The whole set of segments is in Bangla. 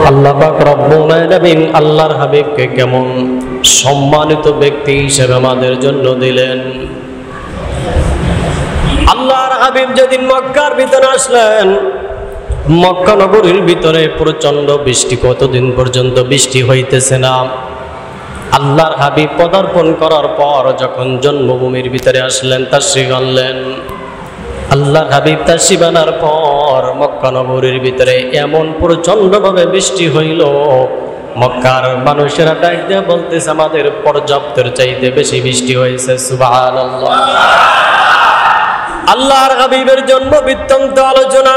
আল্লাহ পাক রব্বুল আলামিন আল্লাহর হাবিবকে কেমন সম্মানিত ব্যক্তি হিসেবে আমাদের জন্য দিলেন। আল্লাহর হাবিব যেদিন মক্কার ভিতরে আসলেন, মক্কা নগরীর ভিতরে প্রচন্ড বৃষ্টি, কতদিন পর্যন্ত বৃষ্টি হইতেছে না। আল্লাহর হাবিব পদার্পণ করার পর যখন জন্মভূমির ভিতরে আসলেন, তাশরীফ আনলেন, আল্লাহর হাবিব তাশরীফ আনার পর মক্কা নগরীর ভিতরে এমন প্রচন্ডভাবে বৃষ্টি হইল, মক্কার মানুষেরা ডাক দিয়ে বলতেছে আমাদের পর্যাপ্তের চাইতে বেশি বৃষ্টি হয়েছে। সুবহানাল্লাহ। আল্লাহর হাবিবের জন্ম বৃত্তান্ত আলোচনা।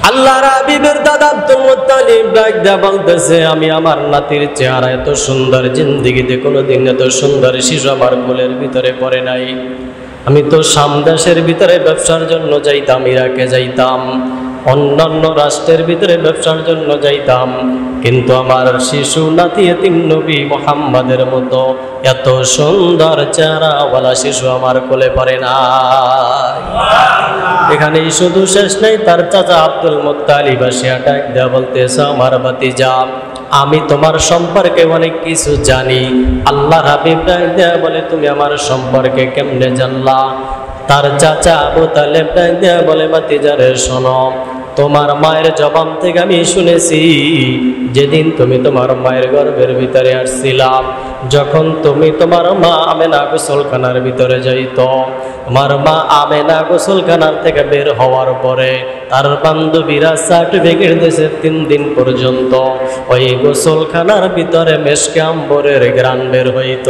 আল্লাহর হাবিবের দাদা আব্দুল মুত্তালিব ডাক দিয়ে বলতেছে আমি আমার নাতির চেহারা এত সুন্দর, জিন্দেগিতে কোনোদিন এত সুন্দর শিশু আমার কোলের ভিতরে পড়ে নাই। আমি তো শাম দেশের ভিতরে ব্যবসার জন্য যাইতাম, ইরাকে যাইতাম, অন্যান্য রাষ্ট্রের ভিতরে ব্যবসার জন্য যাইতাম, কিন্তু আমার শিশু নাতি এতিম নবী মুহাম্মাদের মতো এত সুন্দর চেহারাওয়ালা শিশু আমার কোলে পড়ে না। এখানেই শুধু শেষ নেই, তার চাচা আব্দুল মুত্তালিব আসিয়া ডাক দেয়া বলতেছে আমার ভাতিজা, আমি তোমার সম্পর্কে অনেক কিছু জানি। আল্লাহর হাবিব ডাক দেয়া বলে তুমি আমার সম্পর্কে কেমনে জানলা? তার চাচা আবু তালেব ডাক দেয়া বলে ভাতিজারে শোনো, তোমার মায়ের জবান থেকে আমি শুনেছি যেদিন তুমি তোমার মায়ের গর্ভের ভিতরে আসছিলাম, যখন তুমি তোমার মা আমেনা গোসলখানার ভিতরে যাইত, তোমার মা আমেনা গোসলখানার থেকে বের হওয়ার পরে তার বান্ধবীরা সার্টিফিকেট দিয়েছে 3 দিন পর্যন্ত ওই গোসলখানার ভিতরে মেশকে আম্বরের ঘ্রাণ বের হইত।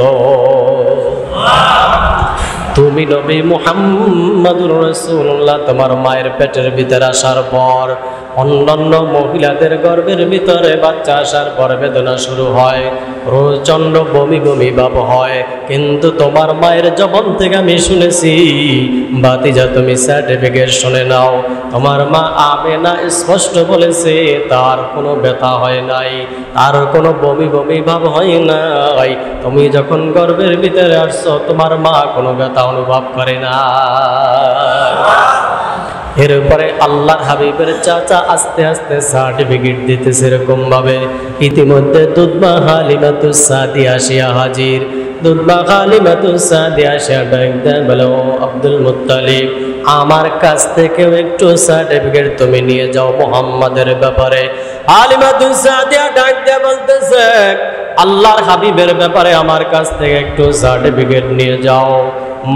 তুমি নবী মুহাম্মাদুর রাসূলুল্লাহ তোমার মায়ের পেটের ভিতরে আসার পর অন্যান্য মহিলাদের গর্ভের ভিতরে বাচ্চা আসার পর বেদনা শুরু হয়, প্রচন্ড বমি বমি ভাব হয়, কিন্তু তোমার মায়ের জবান থেকে আমি শুনেছি ভাতিজা তুমি সার্টিফিকেট শুনে নাও, তোমার মা আমেনা স্পষ্ট বলেছে তার কোনো ব্যথা হয় নাই, তার কোনো বমি বমি ভাব হয় নাই। তুমি যখন গর্ভের ভিতরে আসছো তোমার মা কোনো ব্যথা অনুভব করে না। এরপরে আল্লাহর হাবিবের চাচা আস্তে আস্তে সার্টিফিকেট দিতেছে এরকম ভাবে। ইতিমধ্যে দুধমা হালিমাতুস সাদিয়া আসিয়া হাজির। দুধমা হালিমাতুস সাদিয়া আসিয়া ডাক দেয় বলে ও আব্দুল মুত্তালিব, আমার কাছ থেকে একটু সার্টিফিকেট তুমি নিয়ে যাও মুহাম্মাদের ব্যাপারে। হালিমাতুস সাদিয়া ডাক দিয়ে বলতেছে আল্লাহর হাবিবের ব্যাপারে আমার কাছ থেকে একটু সার্টিফিকেট নিয়ে যাও।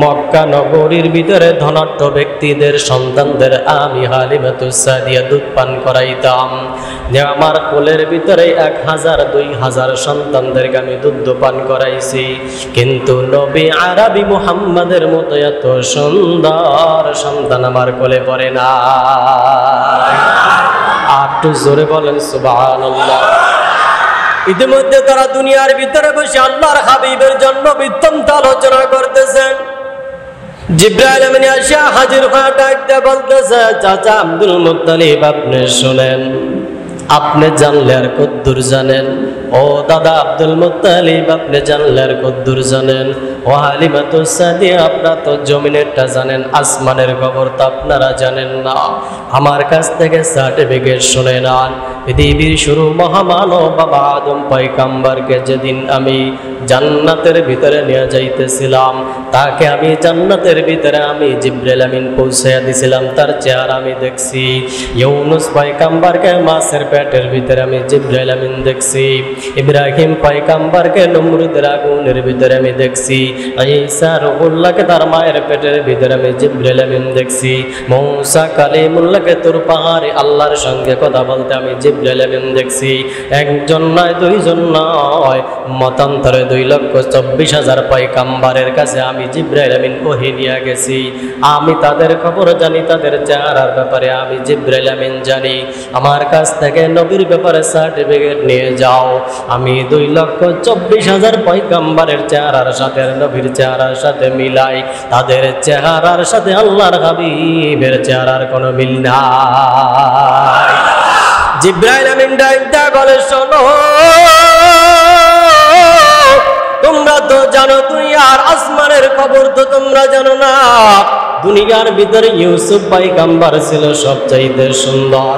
মক্কা নগরীর ভিতরে ধনাঢ্য ব্যক্তিদের সন্তানদের আমি হালিমাতুস সাদিয়া দুধ পান করাইতাম, যে আমার কোলের ভিতরে 1000 2000 সন্তানদেরকে আমি দুধ পান করাইছি, কিন্তু নবী আরবি মুহাম্মাদের মতো এত সুন্দর সন্তান আমার কোলে পড়ে না। একটু জোরে বলেন সুবহানাল্লাহ। ইতিমধ্যে তারা দুনিয়ার ভিতরে বসে আল্লাহর হাবিবের জন্ম বৃত্তান্ত আলোচনা করতেছেন। জিবরাইল আমিন আসিয়া হাজির হয়ে ডাক দিয়ে বলতেছে চাচা আব্দুল মুত্তালিব আপনি শুনেন, আপনি জানলে আর কদ্দুর জানেন? ও দাদা আব্দুল মুত্তালিব আপনি জানলে আর কদ্দুর জানেন? ও হালিমাতুস সাদিয়া আপনারা তো জমিনেরটা জানেন, আসমানের খবর তো আপনারা জানেন না। আমার কাছ থেকে সার্টিফিকেট শুনে নেন। পৃথিবীর শুরু মহামানব বাবা আদম পয়গম্বরকে যেদিন আমি জান্নাতের ভিতরে নিয়ে যাইতেছিলাম, তাকে আমি জান্নাতের ভিতরে আমি জিবরাইল আমিন পৌঁছাইয়া দিছিলাম, তার চেহারা আমি দেখছি। ইউনুস পয়গম্বরকে মাছের পেটের ভিতরে আমি জিবরাইল আমিন দেখছি। ইব্রাহিম পয়গম্বরকে নমরুদের আগুনের ভিতরে আমি দেখছি। ঈসা রূহুল্লাহকে তার মায়ের পেটের ভিতরে আমি জিবরাইল আমিন দেখছি। মূসা কালিমুল্লাহকে তুর পাহাড়ে আল্লাহর সঙ্গে কথা বলতে আমি জিবরাইল আমিন দেখছি। একজন নয় দুইজন নয়, মতান্তরে 2,24,000 পয়গম্বরের কাছে আমি জিবরাইল আমিন ওহী নিয়ে গেছি। আমি তাদের খবর জানি, তাদের চেহারার ব্যাপারে আমি জিবরাইল আমিন জানি। আমার কাছ থেকে নবীর ব্যাপারে সার্টিফিকেট নিয়ে যাও। আমি 2,24,000 পয়গম্বরের চেহারার সাথে নবীর চেহারার সাথে মিলাই, তাদের চেহারার সাথে আল্লাহর হাবিবের চেহারার কোনো মিল নাই। জিবরাইল আমিন ডাকতে বলে শোনো, তোমরা তো জানো দুনিয়ার আসমানের খবর তো তোমরা জানো না। দুনিয়ার ভিতরে ইউসুফ পয়গম্বর ছিল সবচাইতে সুন্দর।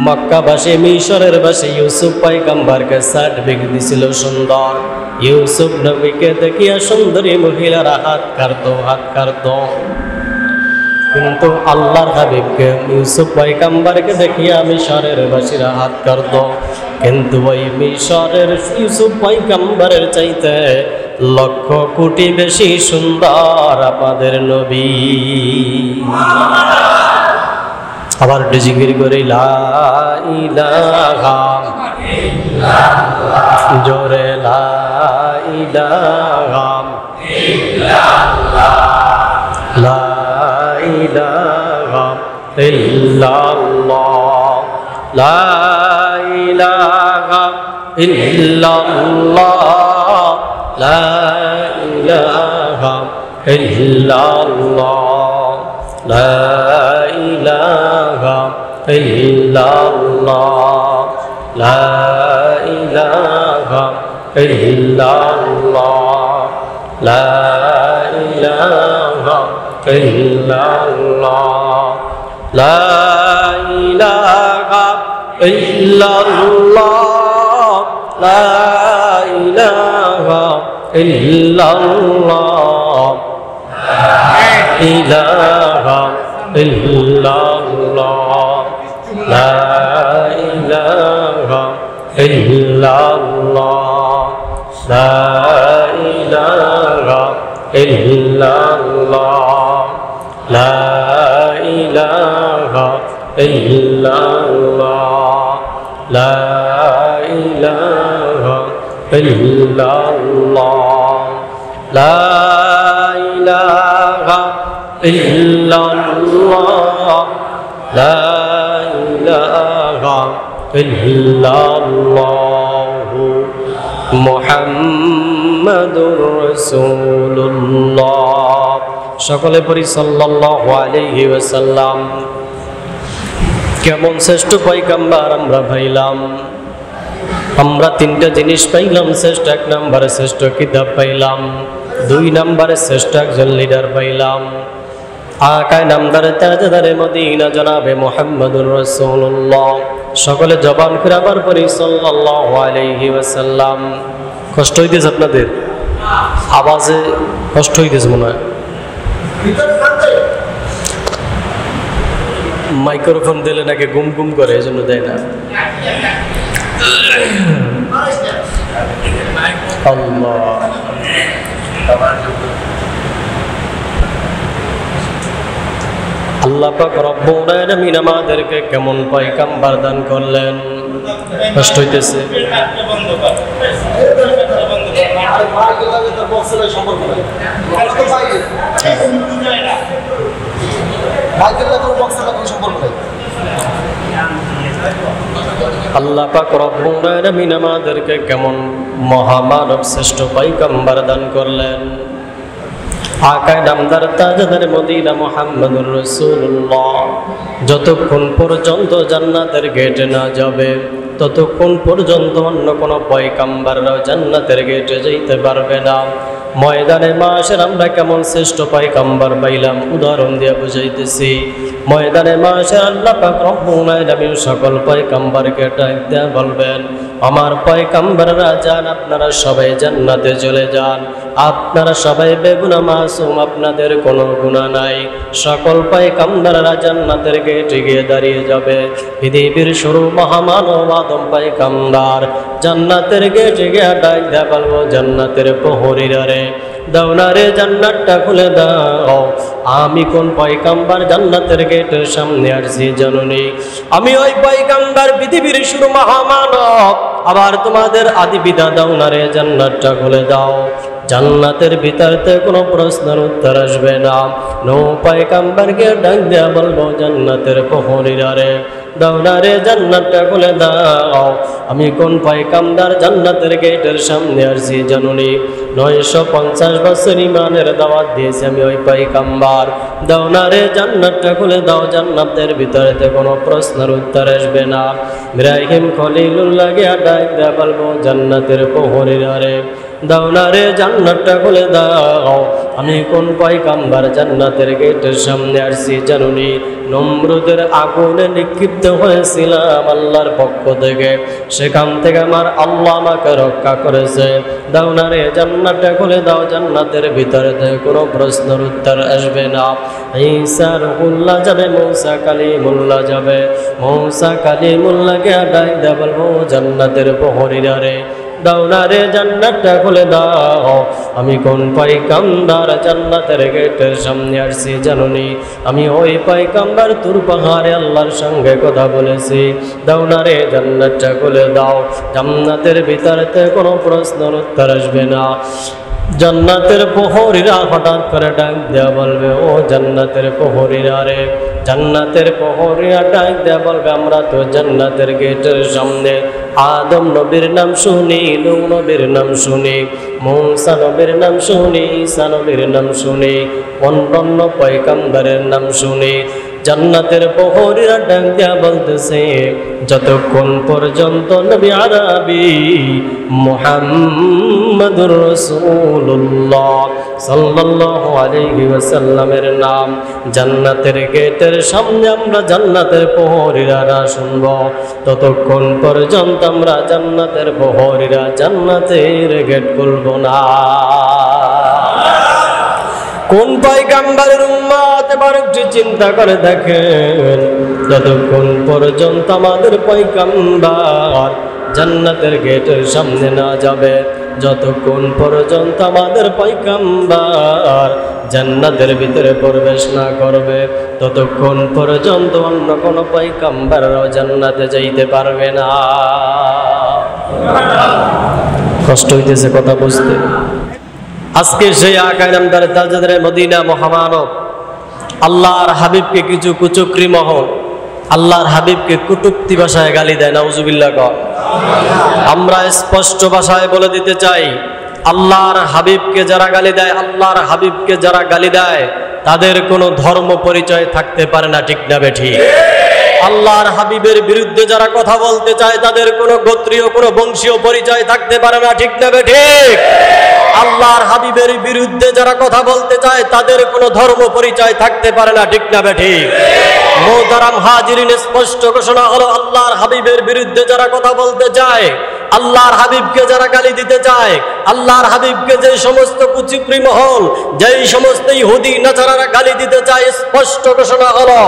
মক্কাবাসী মিশরের বাসী ইউসুফ পয়গম্বরকে সার্টিফিকেট দিছিল সুন্দর। ইউসুফ নবীকে দেখিয়া সুন্দরী মহিলারা হাত কাটতো। কিন্তু আল্লাহর হাবিবকে ইউসুফ পয়গম্বরকে দেখিয়া মিশরের বাসীরা হাত কাটতো। কিন্তু ওই মিশরের ইউসুফ পয়গম্বরের চাইতে লক্ষ কোটি বেশি সুন্দর আমাদের নবী। আবার জিকির করে লা ইলাহা ইল্লাল্লাহ, জোরে লা ইলাহা ইল্লাল্লাহ, লা ইলাহা ইল্লাল্লাহ, লা ইলাহা ইল্লাল্লাহ, লা ইলাহা ইল্লাল্লাহ, লা ইলাহা ইল্লাল্লাহ, লা ইলাহা ইল্লাল্লাহ, লা ইলাহা ইল্লাল্লাহ, লা ইলাহা ইল্লাল্লাহ, লা ইলাহা ইল্লাল্লাহ, ইলাহা ইল্লাল্লাহ, লা ইলাহা ইল্লাল্লাহ, লা ইলাহা ইল্লাল্লাহ, লা ইলাহা ইল্লাল্লাহ, লা ইলাহা ইল্লাল্লাহ, লা ইলাহা ইল্লাল্লাহ, লা ইলাহা ইল্লাল্লাহ, মুহাম্মাদুর রাসূলুল্লাহ। সকলে পড়ি সাল্লাল্লাহু আলাইহি ওয়াসাল্লাম। কেমন শ্রেষ্ঠ পয়গম্বর আমরা পাইলাম। আমরা তিনটা জিনিস পাইলাম। শ্রেষ্ঠ এক নম্বরে শ্রেষ্ঠ কিতাব পাইলাম, 2 নম্বরে শ্রেষ্ঠ একজন লিডার পাইলাম। আকায় নামদারে তাজদারে মদিনা জনাবে মুহাম্মাদুর রাসূলুল্লাহ। সকলে জবান করে আবার পড়ি সাল্লাল্লাহু আলাইহি ওয়াসাল্লাম। কষ্ট হইতেছে আপনাদের? আওয়াজে কষ্ট হইতেছে মনে হয়। মাইক্রোফোন দিলে নাকি গুম গুম করে, এই জন্য দেয় না। আল্লাহ পাক রব্বুল আলামিন আমাদেরকে কেমন পয়গম্বর দান করলেন। কষ্ট হইতেছে? আল্লাহ পাক রব্বুল আলামিন আমাদেরকে কেমন মহামানব শ্রেষ্ঠ পয়গম্বর দান করলেন। আকায় নামদার তাজদার মদিনা মুহাম্মাদুর রাসূলুল্লাহ যতক্ষণ পর্যন্ত জান্নাতের গেটে না যাবে ততক্ষণ পর্যন্ত অন্য কোনো পয়গম্বররাও জান্নাতের গেটে যেতে পারবে না। ময়দানে মাশার আমরা কেমন শ্রেষ্ঠ পয়গম্বর পাইলাম উদাহরণ দিয়ে বুঝাইতেছি। ময়দানে মাশার আল্লাহ পাক রব্বুল আলামিন সকল পয়গম্বরকে ডাক দিয়ে বলবেন, আমার পয়গম্বররা যান, আপনারা সবাই জান্নাতে চলে যান, আপনারা সবাই বেগুনাহ মাসুম, আপনাদের কোনো গুনাহ নাই। সকল পয়গম্বররা জান্নাতের গেটে গিয়ে দাঁড়িয়ে যাবে। পৃথিবীর শুরু মহামানব আদম পয়গম্বর জান্নাতের গেটে গিয়ে ডাক দিয়ে বলবো, জান্নাতের প্রহরীরা রে দাও না রে, জান্নাতটা খুলে দাও। আমি কোন পয়গম্বর জান্নাতের গেটের সামনে আসছি জানুনি? আমি ওই পয়গম্বর পৃথিবীর শুরু মহামানব। আবার তোমাদের আদি পিতা, দাও না রে, জান্নাতটা খুলে দাও। জান্নাতের ভিতরতে কোনো প্রশ্নের উত্তর আসবে না। নো পয়গম্বরকে ডাক দিয়া বলবো, জান্নাতের প্রহরীরা রে দাও না রে, জান্নাতটা খুলে দাও। আমি কোন পয়গম্বর জান্নাতের গেটের সামনে আসছি জানুনি? 950 বছর ইমানের দাওয়াত দিয়েছি আমি ওই পয়গম্বর। দাও না রে, জান্নাতটা খুলে দাও। জান্নাতের ভিতরেতে কোনো প্রশ্নের উত্তর আসবে না। ইব্রাহিম খলিলুল্লাহ গিয়া ডাক দিয়া বলবো, জান্নাতের প্রহরীরা রে দাও না রে জান্নাতটা খুলে দাও। আমি কোন পয়গম্বর জান্নাতের গেটের সামনে আসছি জানুনি? নমরুদের আগুনে নিক্ষিপ্ত হয়েছিলাম আল্লাহর পক্ষ থেকে, সেখান থেকে আমার আল্লাহ আমাকে রক্ষা করেছে। দাও না রে জান্নাতটা খুলে দাও, জান্নাতের ভিতরে থেকে কোনো প্রশ্নের উত্তর আসবে না। ঈসা রুহুল্লাহ যাবে, মূসা কালিমুল্লাহ যাবে। মূসা কালিমুল্লাহকে ডাক দেয়া বলবো, জান্নাতের প্রহরীরা রে দাও না রে জান্নাতটা খুলে দাও। আমি কোন পয়গম্বর জান্নাতের গেটের সামনে আসছি জানুনি? আমি ওই পয়গম্বর তুর পাহাড়ে আল্লাহর সঙ্গে কথা বলেছি। দাও না রে জান্নাতটা খুলে দাও, জান্নাতের ভিতরেতে কোনো প্রশ্নের উত্তর আসবে না। জান্নাতের প্রহরীরা হঠাৎ করে ডাক দেয়া বলবে, ও জান্নাতের প্রহরীরা রে। জান্নাতের প্রহরীরা ডাক দেয়া বলবে, আমরা তো জান্নাতের গেটের সামনে আদম নবীর নাম শুনি, নূহ নবীর নাম শুনি, মূসা নবীর নাম শুনি, ঈসা নবীর নাম শুনি, অন্যান্য পয়গম্বরের নাম শুনি। জান্নাতের প্রহরীরা ডাক দেয়া বলতেছে, যতক্ষণ পর্যন্ত নবী আরবি মুহাম্মাদুর রাসূলুল্লাহ সাল্লাল্লাহু আলাইহি ওয়াসাল্লামের নাম জান্নাতের গেটের সামনে আমরা জান্নাতের প্রহরীরা না শুনব, ততক্ষণ পর্যন্ত আমরা জান্নাতের প্রহরীরা জান্নাতের গেট খুলব না। কোন পয়গম্বরের উম্মত এবার একটু চিন্তা করে দেখেন, যতক্ষণ পর্যন্ত আমাদের পয়গম্বর জান্নাতের গেটের সামনে না যাবে, যতক্ষণ পর্যন্ত আমাদের পয়গম্বর জান্নাতের ভিতরে প্রবেশ না করবে, ততক্ষণ পর্যন্ত অন্য কোনো পয়গম্বরও জান্নাতে যাইতে পারবে না। কষ্ট হইতেছে কথা বুঝতে। আজকে সেই আকায়ে নামদার তাজদারে মদিনা মহামানব আল্লাহর হাবিবকে কিছু কুচক্রি মহল আল্লাহর হাবিবকে কটূক্তি ভাষায় গালি দেয়, নাউজুবিল্লাহ কর। আমরা স্পষ্ট ভাষায় বলে দিতে চাই, আল্লাহর হাবিবকে যারা গালি দেয়, আল্লাহর হাবিবকে যারা গালি দেয়, তাদের কোনো ধর্ম পরিচয় থাকতে পারে না, ঠিক না বেঠিক? আল্লাহর হাবিবের বিরুদ্ধে যারা কথা বলতে চায়, তাদের কোনো গোত্রীয় কোনো বংশীয় পরিচয় থাকতে পারে না, ঠিক না বেঠিক? আল্লাহর হাবিবের বিরুদ্ধে যারা কথা বলতে চায়, তাদের কোনো ধর্ম পরিচয় থাকতে পারে না, ঠিক না বেঠিক? মোহতারাম হাজিরিন, স্পষ্ট ঘোষণা হলো, আল্লাহর হাবিবের বিরুদ্ধে যারা কথা বলতে চায়, আল্লাহর হাবিবকে যারা গালি দিতে চায়, আল্লাহর হাবিবকে যে সমস্ত কুচিপ্রি মহল, যেই সমস্ত ইহুদি নাসারারা গালি দিতে চায়, স্পষ্ট ঘোষণা হলো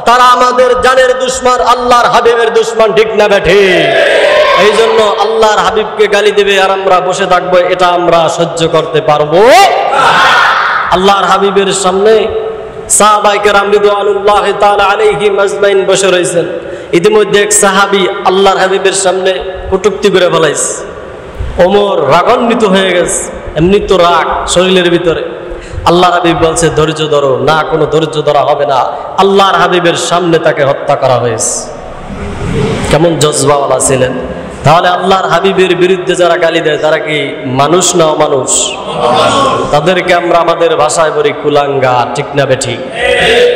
তারা আমাদের জানের দুশমন, আল্লাহর হাবিবের দুশমন, ঠিক না বেঠিক? এই জন্য আল্লাহর হাবিবকে গালি দেবে আর আমরা বসে থাকবো, এটা আমরা সহ্য করতে পারবো? আল্লাহর হাবিবের সামনে সাহাবায়ে কেরাম রিদওয়ানুল্লাহি তাআলা আলাইহিম আজমাইন বসে রয়েছেন। ইতিমধ্যে এক সাহাবী আল্লাহর হাবিবের সামনে কটূক্তি করে ফেলাইছে। ওমর রাগান্বিত হয়ে গেছে, এমনি তো রাগ শরীরের ভিতরে। আল্লাহর হাবিব বলছে, ধৈর্য ধরো। না, কোনো ধৈর্য ধরা হবে না। আল্লাহর হাবিবের সামনে তাকে হত্যা করা হয়েছে। কেমন জজবাওয়ালা ছিলেন! তাহলে আল্লাহর হাবিবের বিরুদ্ধে যারা গালি দেয়, তারা কি মানুষ না অমানুষ? তাদেরকে আমরা আমাদের ভাষায় বলি কুলাঙ্গার, ঠিক না বেঠিক?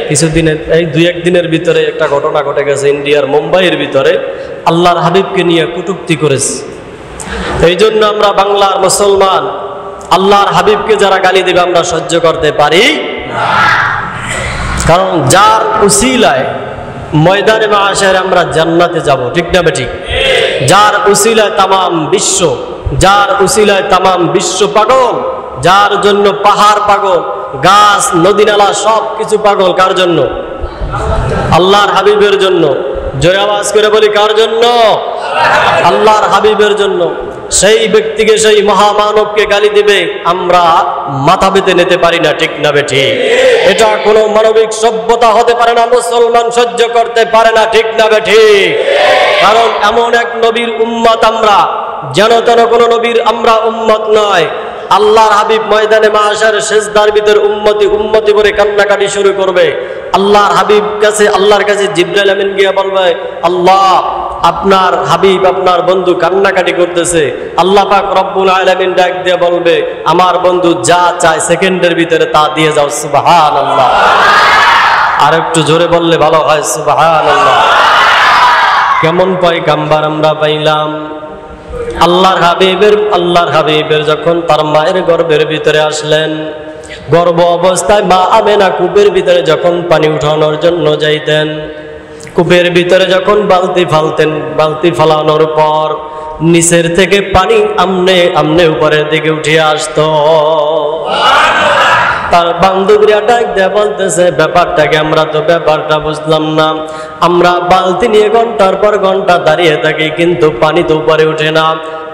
কিছুদিনের এই 2-1 দিনের ভিতরে একটা ঘটনা ঘটে গেছে ইন্ডিয়ার মুম্বাইয়ের ভিতরে, আল্লাহর হাবিবকে নিয়ে কটূক্তি করেছে। এই জন্য আমরা বাংলার মুসলমান আল্লাহর হাবিবকে যারা গালি দেবে আমরা সহ্য করতে পারি না। কারণ যার উসিলায় ময়দানে মাশারে আমরা জান্নাতে যাব, ঠিক না বেঠিক? যার উসিলায় তামাম বিশ্ব, যার উসিলায় তামাম বিশ্ব পাগল, যার জন্য পাহাড় পাগল, গাছ নদী নালা সব কিছু পাগল, কার জন্য? আল্লাহর হাবিবের জন্য। জোরে আওয়াজ করে বলি, কার জন্য? আল্লাহর হাবিবের জন্য। সেই ব্যক্তিকে, সেই মহামানবকে গালি দিবে, আমরা মাথা পেতে নিতে পারি না, ঠিক না বেঠিক? এটা কোনো মানবিক সভ্যতা হতে পারে না, মুসলমান সহ্য করতে পারে না, ঠিক না বেঠিক? কারণ এমন এক নবীর উম্মত আমরা, যেন তেন কোনো নবীর আমরা উম্মত নয়। আল্লাহর হাবিব ময়দানে মাশার সেজদার ভিতর উম্মতি উম্মতি করে কান্নাকাটি শুরু করবে। আল্লাহর হাবিব কাছে, আল্লাহর কাছে জিবরাইল আমিন গিয়ে বলবে, আল্লাহ আপনার হাবিব, আপনার বন্ধু কান্নাকাটি করতেছে। আল্লাহ পাক রব্বুল আলামিন ডাক দিয়ে বলবে, আমার বন্ধু যা চায় সেকেন্ডের ভিতরে তা দিয়ে যাও। সুবহানাল্লাহ। আর একটু জোরে বললে ভালো হয়, সুবহানাল্লাহ। কেমন পয়গম্বর আমরা পাইলাম! আল্লাহর হাবিবের যখন তার মায়ের গর্ভের ভিতরে আসলেন, গর্ভ অবস্থায় মা আমেনা কূপের ভিতরে যখন পানি উঠানোর জন্য যাইতেন, কূপের ভিতরে যখন বালতি ফালানোর পর নিচের থেকে পানি আমনে আমনে উপরের দিকে উঠে আসতো। তার বান্ধবীরা ডাক দেয়া বলতেছে, ব্যাপারটাকে আমরা তো ব্যাপারটা বুঝলাম না, আমরা বালতি নিয়ে ঘন্টার পর ঘন্টা দাঁড়িয়ে থাকি কিন্তু পানি তো উপরে উঠে না,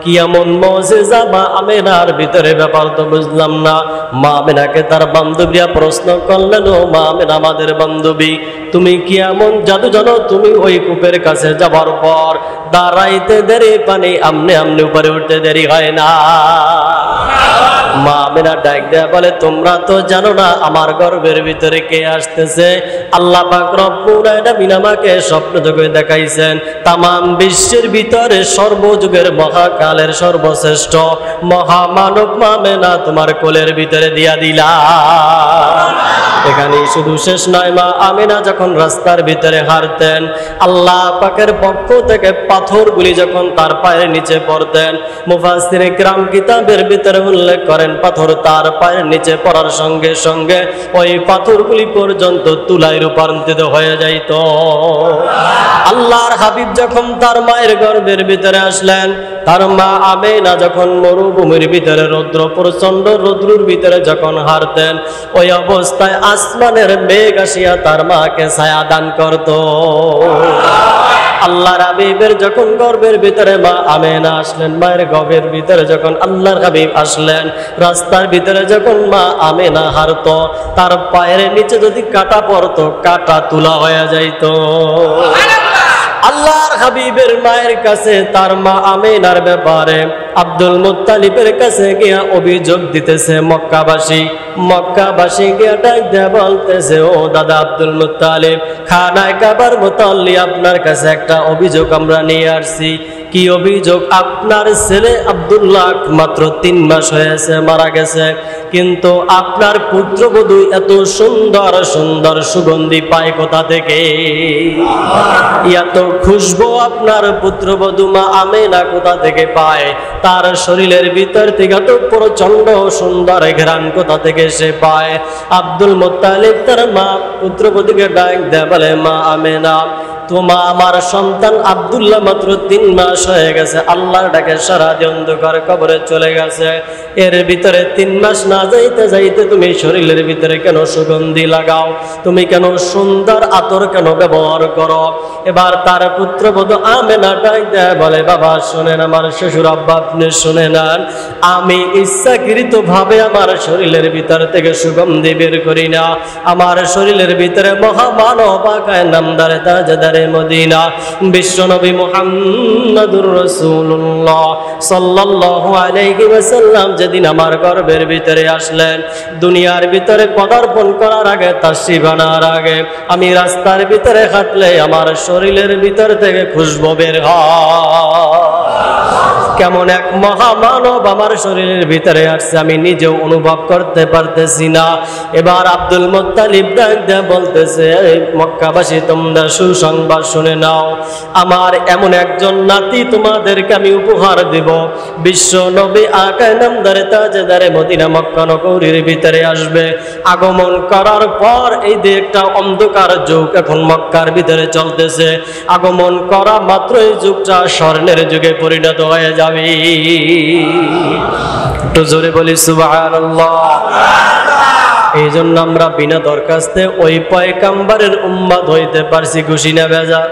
কি এমন মুজিজা মা আমেনার ভিতরে, ব্যাপার তো বুঝলাম না। মা আমেনাকে তার বান্ধবীরা প্রশ্ন করলেন, ও মা আমেনা আমাদের বান্ধবী, তুমি কি এমন জাদু জানো, তুমি ওই কূপের কাছে যাবার পর দাঁড়াইতে দেরি পানি আমনে আমনে উপরে উঠতে দেরি হয় না? মা আমেনা ডাক দেয়া বলে, তোমরা তো জানো না আমার গর্ভের ভিতরে কে আসতেছে। আল্লাহ পাক রব্বুল আলামিন আমাকে স্বপ্ন যোগে দেখাইছেন, তামাম বিশ্বের ভিতরে সর্বযুগের মহাকালের সর্বশ্রেষ্ঠ মহামানব মা আমেনা তোমার কোলের ভিতরে দিয়া দিলাম। এখানেই শুধু শেষ নয়, মা আমেনা যখন রাস্তার ভিতরে হাঁটতেন, আল্লাহ পাকের পক্ষ থেকে পাথরগুলি যখন তার পায়ের নিচে পড়তেন, মুফাসসিরে কিরাম কিতাবের ভিতরে উল্লেখ করেন, পাথর তার পায়ের নিচে পড়ার সঙ্গে সঙ্গে ওই পাথরগুলি পর্যন্ত তুলায় রূপান্তরিত হয়ে যাইত। আল্লাহর হাবিব যখন তার মায়ের গর্ভের ভিতরে আসলেন, তার মা আমেনা যখন মরুভূমির ভিতরে প্রচন্ড রৌদ্রের ভিতরে যখন হাঁটতেন, ওই অবস্থায় আসমানের মেঘ আসিয়া তার মাকে ছায়া দান করত। আল্লাহর হাবিবের যখন গর্ভের ভিতরে মা আমেনা আসলেন, মায়ের গর্ভের ভিতরে যখন আল্লাহর হাবিব আসলেন, রাস্তার ভিতরে যখন মা আমেনা হাঁটতো, তার পায়ের নিচে যদি কাঁটা পড়তো, কাঁটা তুলা হয়ে যাইত। আল্লাহর হাবিবের মায়ের কাছে তার মা আমেনার ব্যাপারে আব্দুল মুত্তালিবের কাছে গিয়া অভিযোগ দিতেছে মক্কাবাসী গিয়া ডাক দেয়া বলতেছে, ও দাদা আব্দুল মুত্তালিব, খানায় কাবার মুতাল্লি আপনার কাছে একটা অভিযোগ আমরা নিয়ে আসছি। কি অভিযোগ? আপনার ছেলে আব্দুল্লাহ মাত্র 3 মাস হয়েছে, মারা গেছে, কিন্তু আপনার পুত্রবধূ এত সুন্দর সুন্দর সুগন্ধি পায় কোথা থেকে? এত খুশবু আপনার পুত্রবধূ মা আমেনা কোথা থেকে পায়? তার শরীরের ভিতর থেকে তো প্রচন্ড সুন্দর ঘ্রাণ কোথা থেকে সে পায়? আব্দুল মুত্তালিব তার মা পুত্রবধূকে ডাক দেয়া বলে, মা আমেনা, তোমা আমার সন্তান আব্দুল্লাহ মাত্র 3 মাস হয়ে গেছে, আল্লাহর ডাকে সারা দিয়ে অন্ধকার কবরে চলে গেছে। এর ভিতরে 3 মাস না যাইতে যাইতে তুমি শরীরের ভিতরে কেন সুগন্ধি লাগাও? তুমি কেন সুন্দর আতর কেন ব্যবহার করো? এবার তার পুত্রবধূ আমেনা ডাক দেয় বলে, বাবা শুনেন, আমার শ্বশুর আব্বা আপনি শুনে নেন, আমি ইচ্ছাকৃত ভাবে আমার শরীরের ভিতর থেকে সুগন্ধি বের করি না। আমার শরীরের ভিতরে মহামানব আকায় নামদারে তাজদারে মদিনা বিশ্বনবী মুহাম্মদুর রাসূলুল্লাহ সাল্লাল্লাহু আলাইহি ওয়াসাল্লাম যেদিন আমার গর্ভের ভিতরে আসলেন, দুনিয়ার ভিতরে পদার্পণ করার আগে, তাশরীফ আনার আগে, আমি রাস্তার ভিতরে হাঁটলে আমার শরীরের ভিতর থেকে খুশবু বের হয়। কেমন এক মহামানব আমার শরীরের ভিতরে আসছে, আমি নিজেও অনুভব করতে পারতেছি না। এবার আব্দুল মুত্তালিব ডাক দেয়া বলতেছে, মক্কাবাসী তোমরা সুসংবাদ শুনে নাও, আমার এমন একজন নাতি তোমাদেরকে আমি উপহার দেব। বিশ্ব নবী আকায়ে নামদারে তাজদারে মদিনা মক্কা নগরীর ভিতরে আসবে। আগমন করার পর এই যে একটা অন্ধকার যুগ এখন মক্কার ভিতরে চলতেছে, আগমন করা মাত্র এই যুগটা স্বর্ণের যুগে পরিণত হয়ে যাবে। একটু জোরে বলি সুবহানাল্লাহ। এই জন্য আমরা বিনা দরখাস্তে ওই পয়গম্বরের উম্মত হইতে পারছি, খুশি না বেজার?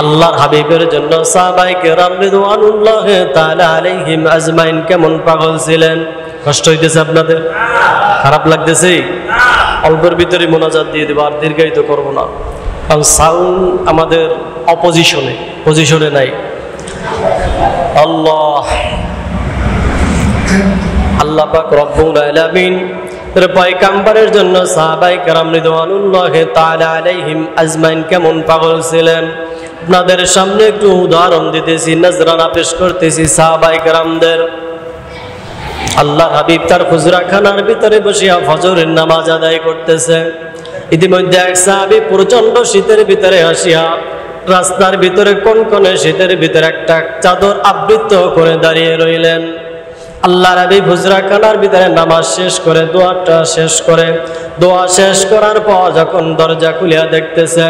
আল্লাহর হাবিবের জন্য সাহাবায়ে কেরাম রিদওয়ানুল্লাহি তাআলা আলাইহিম আজমাইন কেমন পাগল ছিলেন। কষ্ট হইতেছে আপনাদের? খারাপ লাগতেছে? অল্পের ভিতরে মোনাজাত দিয়ে দেব, আর দীর্ঘায়িত করবো না, কারণ সাউন্ড আমাদের পজিশনে নাই। আল্লাহ পাক রব্বুল আলামিন পয়গম্বরের জন্য সাহাবায়ে কেরাম রিদওয়ানুল্লাহি তাআলা আলাইহিম আজমাইন কেমন পাগল ছিলেন। আপনাদের সামনে একটু উদাহরণ দিতেছি, নজরানা পেশ করতেছি সাহাবায়ে কেরামদের। আল্লাহর হাবিব তার হুজরাখানার ভিতরে বসিয়া ফজরের নামাজ আদায় করতেছে। ইতিমধ্যে এক সাহাবী প্রচন্ড শীতের ভিতরে আসিয়া রাস্তার ভিতরে কনকনে শীতের ভিতরে একটা চাদর আবৃত করে দাঁড়িয়ে রইলেন। আল্লাহর হাবিব হুজরাখানার ভিতরে নামাজ শেষ করে দোয়াটা শেষ করে, দোয়া শেষ করার পর যখন দরজা খুলিয়া দেখতেছে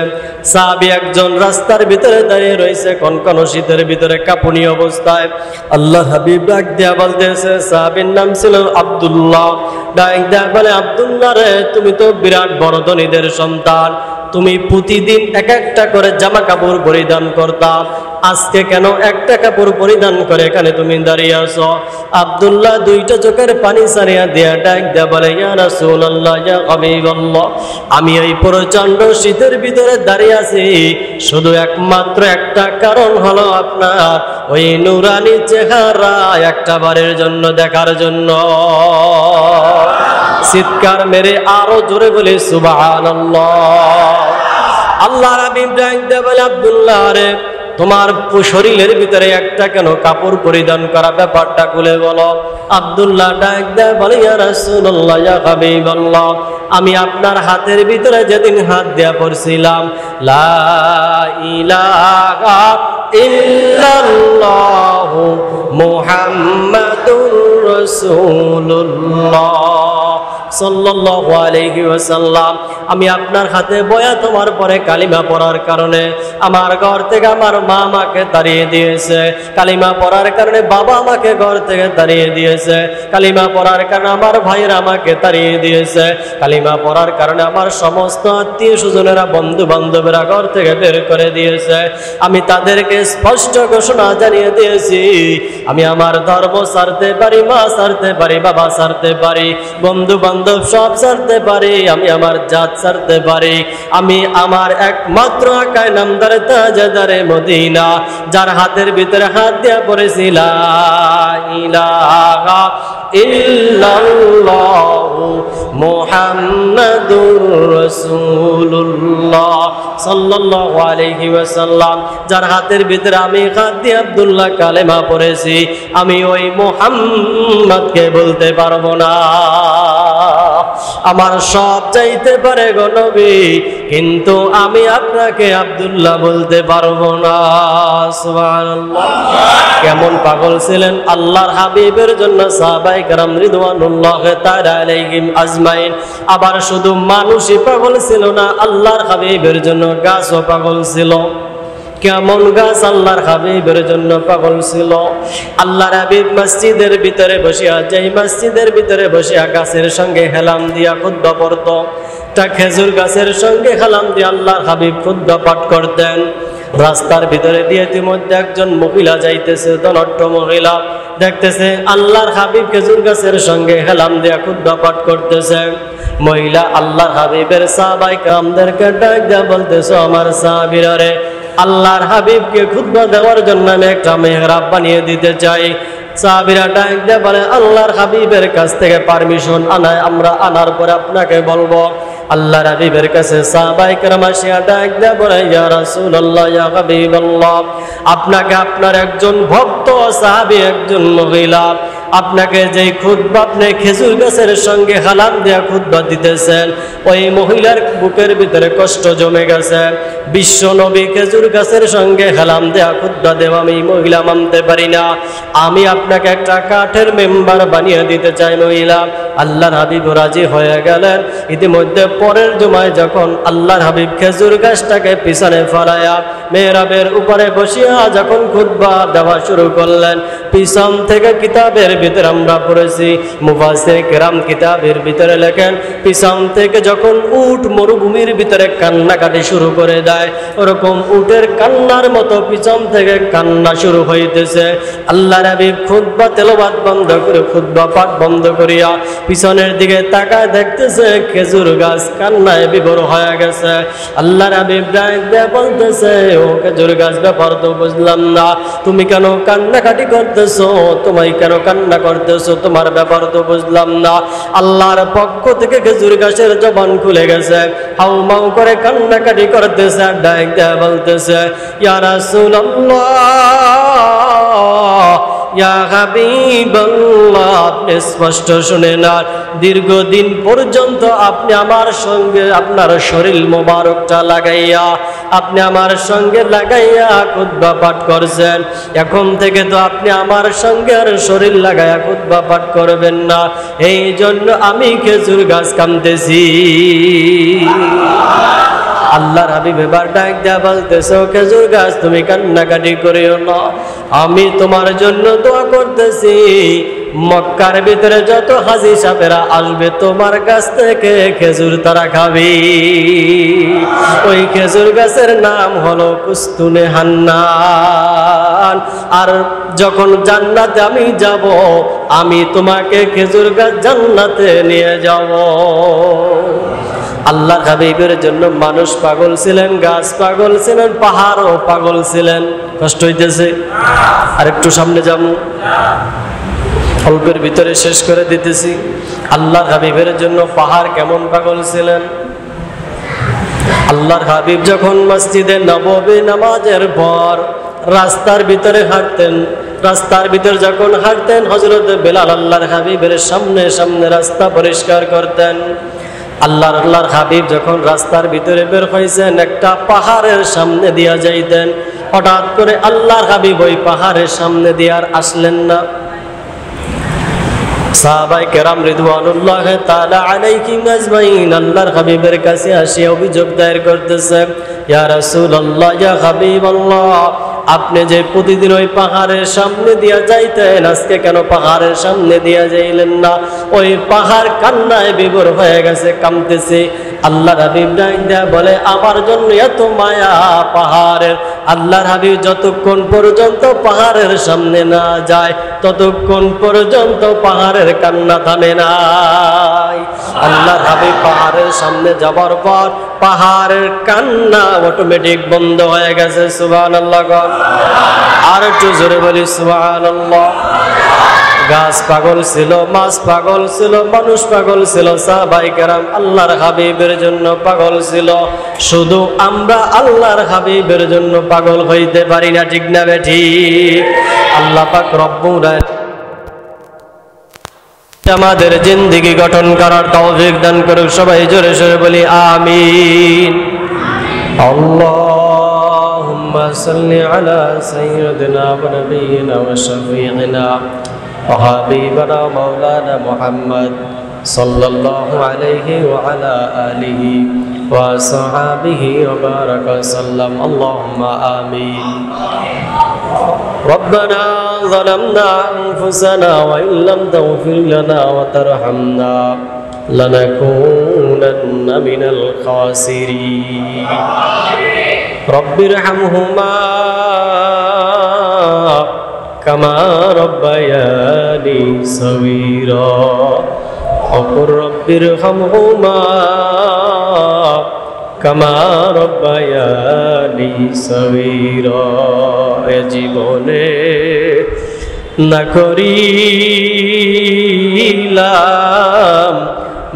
সাহাবী একজন রাস্তার ভিতরে দাঁড়িয়ে রয়েছে কনকন শীতের ভিতরে কাঁপুনি অবস্থায়। আল্লাহর হাবিব ডাক দিয়া বলতেছে, সাহাবীর নাম ছিল আব্দুল্লাহ। ডাক দিয়া বলে, আব্দুল্লাহ রে, তুমি তো বিরাট বড় ধনীদের সন্তান, তুমি প্রতিদিন এক একটা করে জামা কাপড় পরিধান করতা, আজকে কেন একটা কাপড় পরিধান করে এখানে তুমি দাঁড়িয়ে আছো? আব্দুল্লাহ দুইটা চোখের পানি সারিয়া দিয়া ডাক দিয়া বলে, ইয়া রাসূলুল্লাহ, ইয়া হাবিবাল্লাহ, আমি এই প্রচন্ড শীতের ভিতরে দাঁড়িয়ে আছি শুধু একমাত্র একটা কারণ হলো আপনার ওই নূরানি চেহারা একটা বারের জন্য দেখার জন্য। চিৎকার মেরে আরো জোরে বলে সুবহানাল্লাহ। আল্লাহর হাবিব ডাক দিয়া বলে, আব্দুল্লাহ রে, তোমার শরীরের ভিতরে একটা কেন কাপড় পরিধান করা, ব্যাপারটা খুলে বলো। আব্দুল্লাহ ডাক দেয় বলে, ইয়া রাসূলুল্লাহ, ইয়া হাবিবাল্লাহ, আমি আপনার হাতের ভিতরে যেদিন হাত দেয়া পড়ছিলাম, লা ইলাহা ইল্লাল্লাহু মুহাম্মাদুর রাসূলুল্লাহ সাল্লাল্লাহু আলাইহি ওয়াসাল্লাম, আমি আপনার হাতে বয়া তোমার পরে কালিমা পড়ার কারণে আমার ঘর থেকে আমার মা আমাকে তাড়িয়ে দিয়েছে, কালিমা পড়ার কারণে বাবা আমাকে ঘর থেকে তাড়িয়ে দিয়েছে, কালিমা পড়ার কারণে আমার ভাইয়েরা আমাকে তাড়িয়ে দিয়েছে, কালিমা পড়ার কারণে আমার সমস্ত আত্মীয় স্বজনেরা বন্ধু বান্ধবেরা ঘর থেকে বের করে দিয়েছে। আমি তাদেরকে স্পষ্ট ঘোষণা জানিয়ে দিয়েছি, আমি আমার ধর্ম ছাড়তে পারি, মা ছাড়তে পারি, বাবা ছাড়তে পারি, বন্ধু বান্ধব সব ছাড়তে পারি, আমি আমার জাত ছাড়তে পারি, আমি আমার একমাত্র আকায় নামদার তাজদারে মদিনা যার হাতের ভিতরে হাত দিয়া পড়েছি, লা ইলাহা ইল্লাল্লাহু মুহাম্মাদুর রাসূলুল্লাহ সাল্লাল্লাহু আলাইহি ওয়াসাল্লাম, যার হাতের ভিতরে আমি হাত দিয়ে আব্দুল্লাহ কালেমা পড়েছি, আমি ওই মুহাম্মদকে বলতে পারবো না। আমার সব চাইতে পারে গো নবী, কিন্তু আমি আপনাকে আব্দুল্লাহ বলতে পারবো না। সুবহানাল্লাহ। কেমন পাগল ছিলেন আল্লাহর হাবিবের জন্য সাহাবায়ে কেরাম রিদওয়ানুল্লাহি তাআলা আলাইহিম আজমাইন। আবার শুধু মানুষই পাগল ছিল না, আল্লাহর হাবিবের জন্য গাছও পাগল ছিল। কেমন গাছ আল্লাহর হাবিবের জন্য পাগল ছিল। আল্লাহর হাবিব মসজিদের ভিতরে বসিয়া, যেই মসজিদের ভিতরে বসিয়া গাছের সঙ্গে হেলাম দিয়া খুতবা পড়তো, তা খেজুর গাছের সঙ্গে হেলাম দিয়ে আল্লাহর হাবিব খুতবা পাঠ করতেন। রাস্তার ভিতরে দিয়ে ইতিমধ্যে একজন মহিলা যাইতেছে, ধনাঢ্য মহিলা, দেখতেছে আল্লাহর হাবিব খেজুর গাছের সঙ্গে হেলাম দিয়া খুতবা পাঠ করতেছে। মহিলা আল্লাহর হাবিবের সাহাবায়ে কেরামদেরকে ডাক দিয়া বলতেছে, আমার সাহাবীরা রে, আল্লাহর হাবিবকে খুতবা দেওয়ার জন্য আমি একটা মেহরাব বানিয়ে দিতে চাই। সাহাবীরা ডাক দিয়ে বলে, আল্লাহর হাবিবের কাছ থেকে পারমিশন আনায় আমরা আনার পরে আপনাকে বলবো। আল্লাহর হাবিবের কাছে সাহাবায়ে কেরাম আসিয়া ডাক দিয়ে বলে, ইয়া রাসূলুল্লাহ, ইয়া হাবিবাল্লাহ, আপনাকে আপনার একজন ভক্ত সাহাবী, একজন মহিলা আপনাকে যেই খুতবা আপনি খেজুর গাছের সঙ্গে হালাম দিয়া খুতবা দিতেছেন, ওই মহিলার বুকের ভিতরে কষ্ট জমে গেছে। বিশ্ব নবী খেজুর গাছের সঙ্গে হালাম দেয়া খুতবা দেওয়া আমি মহিলা মানতে পারি না, আমি আপনাকে একটা কাঠের মেম্বার বানিয়ে দিতে চাই। মহিলা আল্লাহর হাবিব রাজি হয়ে গেলেন। ইতিমধ্যে পরের জুমায় যখন আল্লাহর হাবিব খেজুর গাছটাকে পিছনে ফলাইয়া মেহরাবের উপরে বসিয়া যখন খুতবা দেওয়া শুরু করলেন, পিছন থেকে কিতাবের ভিতরে আমরা পড়েছি, মুফাসসির কেরাম কিতাবের ভিতরে লেখেন, পিছন থেকে যখন উট মরুভূমির ভিতরে কান্নাকাটি শুরু করে দেয়, ওরকম উটের কান্নার মতো পিছন থেকে কান্না শুরু হইতেছে। আল্লাহর হাবিব খুতবা তেলাওয়াত বন্ধ করে, খুতবা পাঠ বন্ধ করিয়া পিছনের দিকে তাকায় দেখতেছে খেজুর গাছ কান্নায় বিভোর হয়ে গেছে। আল্লাহর হাবিব ডাক দিয়ে বলতেছে, ও খেজুর গাছ, ব্যাপার তো বুঝলাম না, তুমি কেন কান্নাকাটি করতেছো, তোমায় কেন কান্না করতেছো, তোমার ব্যাপার তো বুঝলাম না। আল্লাহর পক্ষ থেকে খেজুর গাছের জবান খুলে গেছে, হাউ মাউ করে কান্নাকাটি করতেছে, আর ডাক দিয়ে বলতেছে, ইয়া রাসূলুল্লাহ, ইয়া হাবিবাল্লাহ, আপনি স্পষ্ট শুনে না, দীর্ঘদিন পর্যন্ত আপনি আমার সঙ্গে আপনার শরীর মোবারকটা লাগাইয়া, আপনি আমার সঙ্গে লাগাইয়া খুতবা পাঠ করছেন। এখন থেকে তো আপনি আমার সঙ্গে আর শরীর লাগাইয়া খুতবা পাঠ করবেন না, এই জন্য আমি খেজুর গাছ কামতেছি। আল্লাহর হাবিব এবার ডাক দেয়া বলতেছে, খেজুর গাছ তুমি কান্নাকাটি করিও না, আমি তোমার জন্য দোয়া করতেছি। মক্কার ভিতরে যত হাজী সাহেবেরা আসবে তোমার কাছ থেকে খেজুর তারা খাবে। ওই খেজুর গাছের নাম হলো কুস্তুনে হান্নান। আর যখন জান্নাতে আমি যাব, আমি তোমাকে খেজুর গাছ জান্নাতে নিয়ে যাব। আল্লাহ হাবিবের জন্য মানুষ পাগল ছিলেন, গাছ পাগল ছিলেন, পাহাড়ও পাগল ছিলেন। কষ্ট হইতেছে, আর একটু সামনে যাবো, অল্পের ভিতরে শেষ করে দিতেছি। আল্লাহর হাবিবের জন্য পাহাড় কেমন পাগল ছিলেন। আল্লাহর হাবিব যখন মসজিদে নববী নামাজের পর রাস্তার ভিতরে হাঁটতেন, রাস্তার ভিতর যখন হাঁটতেন, হযরত বেলাল আল্লাহর হাবিবের সামনে সামনে রাস্তা পরিষ্কার করতেন। আল্লাহর হাবিব যখন রাস্তার ভিতরে বের হয়েছেন, একটা পাহাড়ের সামনে দিয়া যাইতেন, হঠাৎ করে আল্লাহর হাবিব ওই পাহাড়ের সামনে দিয়ে আর আসলেন না। সাহাবায়ে কেরাম রিদওয়ানুল্লাহ তাআলা আলাইহিম আজমাইন আল্লাহর হাবিবের কাছে আসিয়া অভিযোগ দায়ের করতেছেন, ইয়া রাসূলুল্লাহ, ইয়া হাবিবাল্লাহ, আপনি যে প্রতিদিন ওই পাহাড়ের সামনে দিয়া যাইতেন, আজকে কেন পাহাড়ের সামনে দিয়া যাইলেন না? ওই পাহাড় কান্নায় বিভোর হয়ে গেছে, কাঁদতেছে। আল্লাহর হাবিব ডাক দেয়া বলে, আমার জন্য এত মায়া পাহাড়ের। আল্লাহর হাবিব যতক্ষণ পর্যন্ত পাহাড়ের সামনে না যায়, ততক্ষণ পর্যন্ত পাহাড়ের কান্না থামে নাই। আল্লাহর হাবিব পাহাড়ের সামনে যাবার পর পাহাড়ের কান্না অটোমেটিক বন্ধ হয়ে গেছে। সুবহানাল্লাহ। আর একটু জোরে বলি সুবহানাল্লাহ। গাছ পাগল ছিল, মাছ পাগল ছিল, মানুষ পাগল ছিল, সাহাবায়ে কেরাম আল্লাহর হাবিবের জন্য পাগল ছিল। শুধু আমরা আল্লাহর হাবিবের জন্য পাগল হইতে পারি না, ঠিক না বেঠিক? আল্লাহ পাক রব্বুল আমাদের জিন্দেগি গঠন করার তৌফিক দান করুক। সবাই জোরে জোরে বলি আমিন। আল্লাহুম্মা সাল্লি আলা সাইয়্যিদিনা ওয়া নাবিয়িনা ওয়া শাফিঈনা ওয়া হাবিবানা মাওলানা মুহাম্মদ সাল্লাল্লাহু আলাইহি ওয়া আলা আলিহি ওয়া সাহবিহি ওয়া বারাকা সাল্লাম। আল্লাহুম্মা আমিন। ربنا ظلمنا أنفسنا وإن لم تغفر لنا وترحمنا لنكونن من الخاسرين رب ارحمهما كما ربياني صغيرا وقل رب ارحمهما كما ربياني صغيرا জীবনে না করিলাম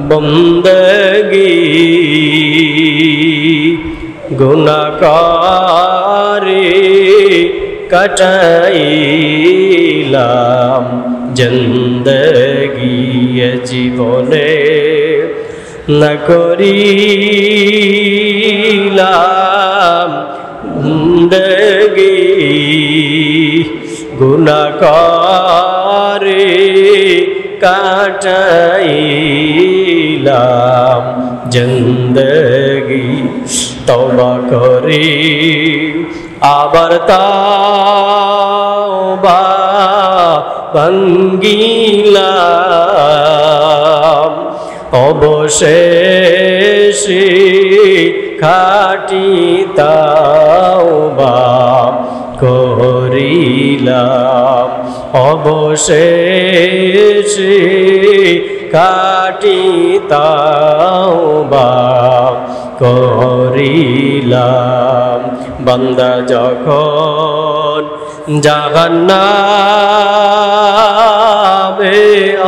বন্দেগী গুনাহ করে কাটাইলাম জিন্দেগী জীবনে না করিলাম বন্দেগী গুনাহ করে কাটাইলাম জিন্দেগী তওবা করি আবার তাওবা ভাঙ্গিলাম অবশেষে খাঁটি তাওবা করিলাম অবশেষে খাঁটি তাওবা করিলাম। বান্দা যখন জাহান্নামে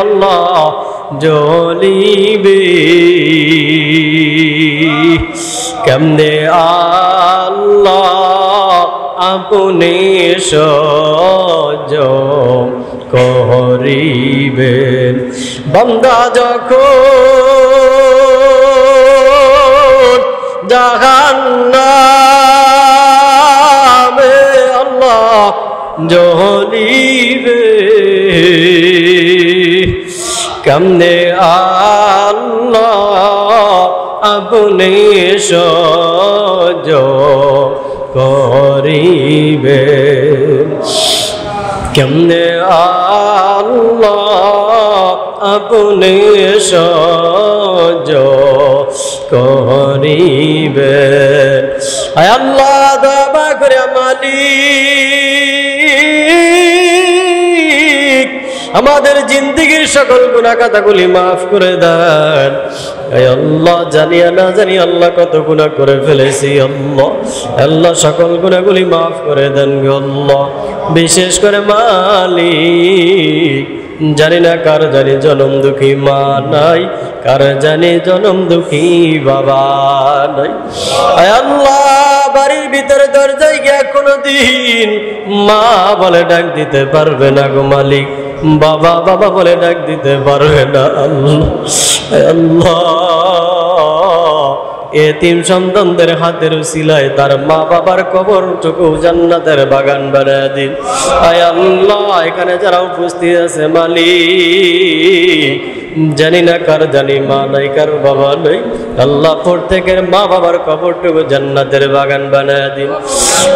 আল্লাহ জ্বলিবে কেমনে আল্লাহ আপনি সহ্য করিবেন। বান্দা যখন জাহান্নামে আল্লাহ জ্বলিবে, কেমনে আল্লাহ আপনি সহ্য করিবেন, কেমনে আল্লাহ আপনি সহ্য করিবেন। আয় আল্লাহ দয়া করে মালিক আমাদের জিন্দেগীর সকল গুনাহ খাতাগুলি মাফ করে দেন। আল্লাহ জানিয়া না জানি আল্লাহ কত গুনাহ করে ফেলেছি, আল্লাহ সকল গুনাহগুলি মাফ করে দেন গো আল্লাহ। বিশেষ করে মালিক জানি না কার জানি জনম দুঃখী মা নাই, কার জানি জনম দুঃখী বাবা নাই। আল্লাহ বাড়ির ভিতরে দরজায় গিয়ে কোনদিন মা বলে ডাক দিতে পারবে না গো মালিক, বাবা বাবা বলে ডাক দিতে পারবে না। আল্লাহ এতিম সন্তানদের হাতের উসিলায় তার মা বাবার কবরটুকু জান্নাতের বাগান বানায় দিন। আয় আল্লাহ এখানে যারা উপস্থিত আছে মালিক জানি না কার জানি মা নাই, কার বাবা নাই, আল্লাহ প্রত্যেকের মা বাবার কবরটুকু জান্নাতের বাগান বানায় দিন।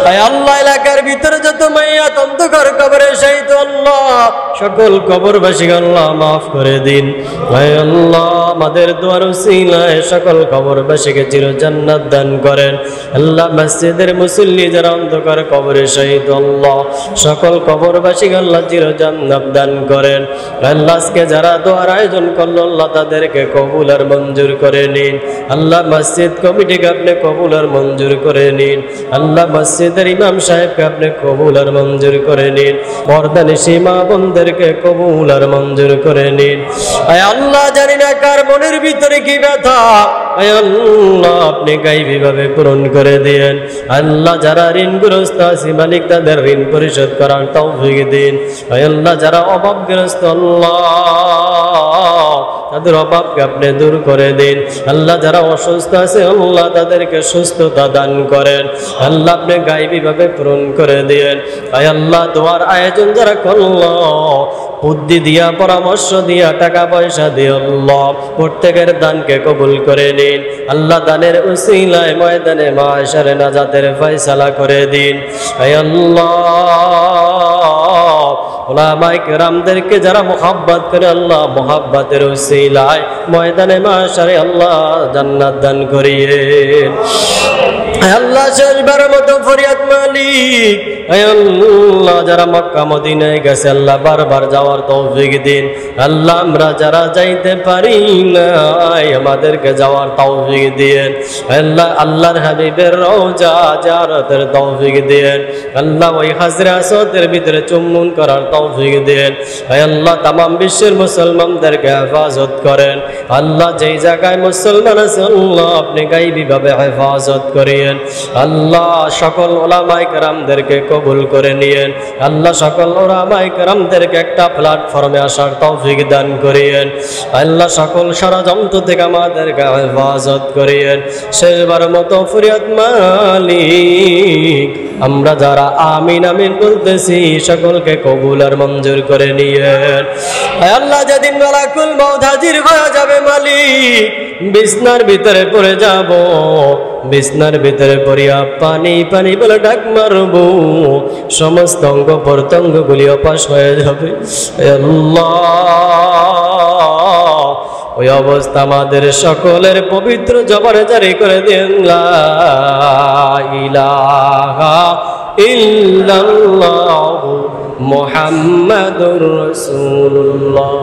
আয় আল্লাহ এলাকার ভিতরে যত মাইয়াত অন্ধকার কবরে শহীদ আল্লাহ সকল কবরবাসী আল্লাহ মাফ করে দিন। আয় আল্লাহ আমাদের দুয়ার উসিলায় সকল কবরবাসীকে চির জান্নাত দান করেন। আল্লাহ মসজিদের মুসল্লি যারা অন্ধকার কবরে শহীদ আল্লাহ সকল কবরবাসী আল্লাহ চির জান্নাত দান করেন। আল্লাহ আজকে যারা দোয়ার আয়োজন করলো আল্লাহ তাদেরকে কবুল আর মঞ্জুর করে নিন। আল্লাহ মসজিদ কমিটিকে আপনি কবুল আর মঞ্জুর করে নিন। আল্লাহ মসজিদের ইমাম সাহেবকে আপনি কবুল আর মঞ্জুর করে নিন। পর্দানিশী মা বোনদেরকে কবুল আর মঞ্জুর করে নিন। আয় আল্লাহ জানি না কার মনের ভিতরে কি ব্যথা, আয় আল্লাহ আপনি গায়বী ভাবে পূরণ করে দিয়েন। আল্লাহ যারা ঋণগ্রস্ত আছে মালিক তাদের ঋণ পরিশোধ করার তৌফিক দিন। আয় আল্লাহ যারা অভাবগ্রস্ত আল্লাহ তাদের অভাবকে আপনি দূর করে দিন। আল্লাহ যারা অসুস্থ আছে আল্লাহ তাদেরকে সুস্থতা দান করেন। আল্লাহ আপনি গায়বী ভাবে পূরণ করে দিয়েন। আয় আল্লাহ দোয়ার আয়োজন যারা করলো বুদ্ধি দিয়া পরামর্শ দিয়া টাকা পয়সা দিয়ে আল্লাহ প্রত্যেকের দানকে কবুল করে নিন। আল্লাহ দানের উসিলায় ময়দানে মাশারে নাজাতের ফয়সালা করে দিন। আয় আল্লাহ উলামায়ে কেরামদেরকে যারা মুহাব্বত করে আল্লাহ মুহাব্বতের উসিলায় ময়দানে মাশারে আল্লাহ জান্নাত দান করিয়েন। আল্লাহ শেষবারের মতো ফরিয়াদ মালিক আল্লাহ যারা মক্কা মদিনায় গেছে আল্লাহ বারবার যাওয়ার তৌফিক দিন। আল্লাহ আমরা যারা যাইতে পারি না আমাদেরকে যাওয়ার তৌফিক দিয়েন। আল্লাহ আল্লাহর হাবিবের রওজা জিয়ারতের তৌফিক দিয়েন। আল্লাহ ওই হাজরে আসওয়াদের ভিতরে চুম্বন করার তৌফিক দিয়েন। আল্লাহ তামাম বিশ্বের মুসলমানদেরকে হেফাজত করেন। আল্লাহ যেই জায়গায় মুসলমান আছে আল্লাহ আপনি গায়বী ভাবে হেফাজত করিয়েন। আল্লাহ সকল উলামায়ে কেরামদেরকে কবুল করে নিয়েন। আল্লাহ সকল উলামায়ে কেরামদেরকে একটা প্ল্যাটফর্মে আসার তৌফিক দান করিয়েন। আল্লাহ সকল ষড়যন্ত্র থেকে আমাদেরকে হেফাজত করিয়েন। শেষবারের মতো ফরিয়াদ মালিক আমরা যারা আমিন আমিন বলতেছি সকলকে কবুল আর মঞ্জুর করে নিয়েন। আল্লাহ যেদিন মালাকুল মউত হাজির হয়ে যাবে মালিক বিছনার ভিতরে পড়ে যাব, বিছনার ভিতরে পড়িয়া পানি পানি বলে ডাক মারব, সমস্ত অঙ্গ প্রত্যঙ্গ গুলি অপাস হয়ে যাবে। আল্লাহ ওই অবস্থা আমাদের সকলের পবিত্র জবানে জারি করে দেন লা ইলাহা ইল্লাল্লাহু মুহাম্মাদুর রাসূলুল্লাহ।